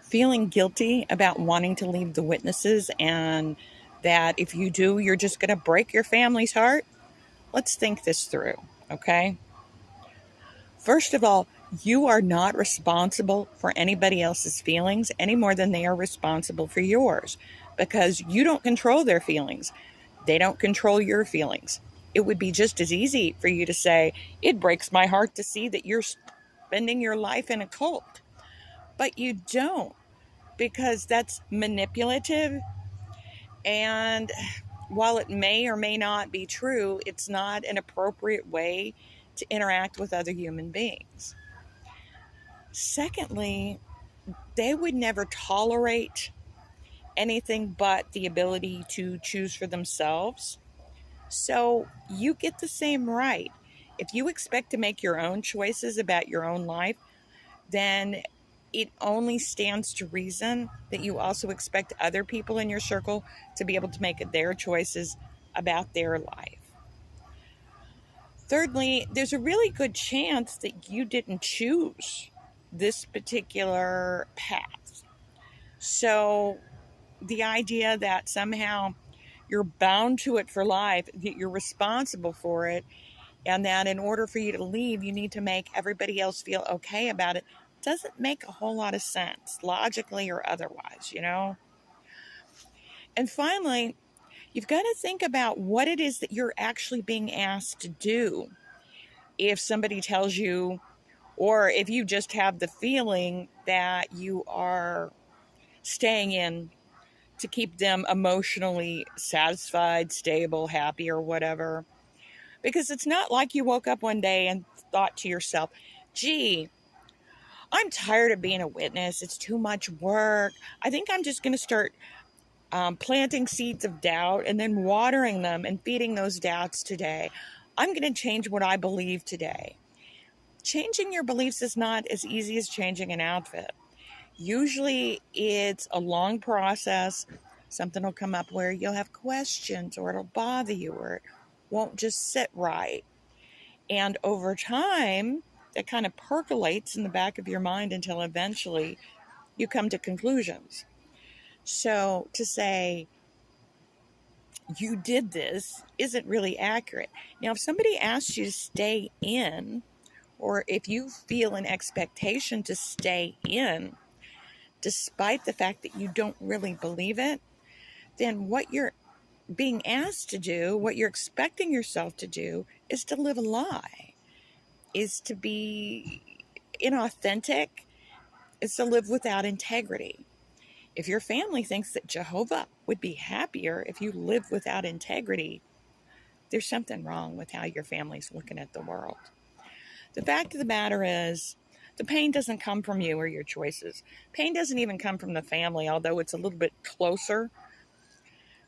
feeling guilty about wanting to leave the witnesses and that if you do, you're just going to break your family's heart? Let's think this through, okay? First of all, you are not responsible for anybody else's feelings any more than they are responsible for yours, because you don't control their feelings. They don't control your feelings. It would be just as easy for you to say, it breaks my heart to see that you're spending your life in a cult. But you don't, because that's manipulative. And while it may or may not be true, it's not an appropriate way to interact with other human beings. Secondly, they would never tolerate anything but the ability to choose for themselves. So you get the same right. If you expect to make your own choices about your own life, then it only stands to reason that you also expect other people in your circle to be able to make their choices about their life. Thirdly, there's a really good chance that you didn't choose this particular path. So the idea that somehow you're bound to it for life, that you're responsible for it, and that in order for you to leave, you need to make everybody else feel okay about it, doesn't make a whole lot of sense, logically or otherwise, you know? And finally, you've got to think about what it is that you're actually being asked to do. If somebody tells you, or if you just have the feeling that you are staying in to keep them emotionally satisfied, stable, happy, or whatever. Because it's not like you woke up one day and thought to yourself, gee, I'm tired of being a witness. It's too much work. I think I'm just going to start planting seeds of doubt and then watering them and feeding those doubts today. I'm going to change what I believe today. Changing your beliefs is not as easy as changing an outfit. Usually it's a long process. Something will come up where you'll have questions, or it'll bother you, or it won't just sit right. And over time, that kind of percolates in the back of your mind until eventually you come to conclusions. So to say you did this isn't really accurate. Now, if somebody asks you to stay in, or if you feel an expectation to stay in, despite the fact that you don't really believe it, then what you're being asked to do, what you're expecting yourself to do, is to live a lie, is to be inauthentic, is to live without integrity. If your family thinks that Jehovah would be happier if you live without integrity, there's something wrong with how your family's looking at the world. The fact of the matter is, the pain doesn't come from you or your choices. Pain doesn't even come from the family, although it's a little bit closer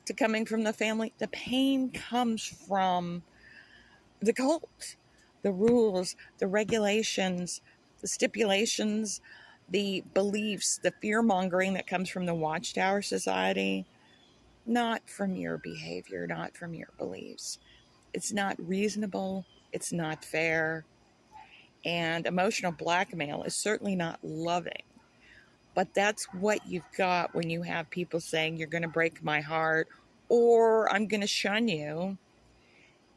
to coming from the family. The pain comes from the cult, the rules, the regulations, the stipulations, the beliefs, the fear-mongering that comes from the Watchtower Society, not from your behavior, not from your beliefs. It's not reasonable. It's not fair. And emotional blackmail is certainly not loving. But that's what you've got when you have people saying, you're going to break my heart, or I'm going to shun you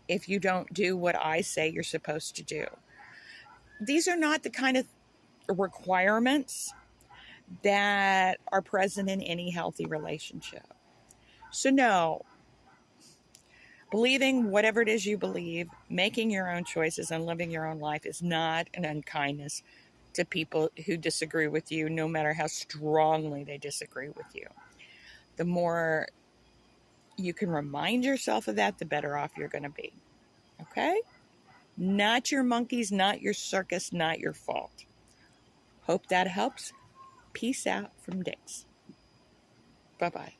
if you don't do what I say you're supposed to do. These are not the kind of requirements that are present in any healthy relationship. So no, believing whatever it is you believe, making your own choices and living your own life is not an unkindness to people who disagree with you, no matter how strongly they disagree with you. The more you can remind yourself of that, the better off you're going to be. Okay? Not your monkeys, not your circus, not your fault. Hope that helps. Peace out from Dix. Bye-bye.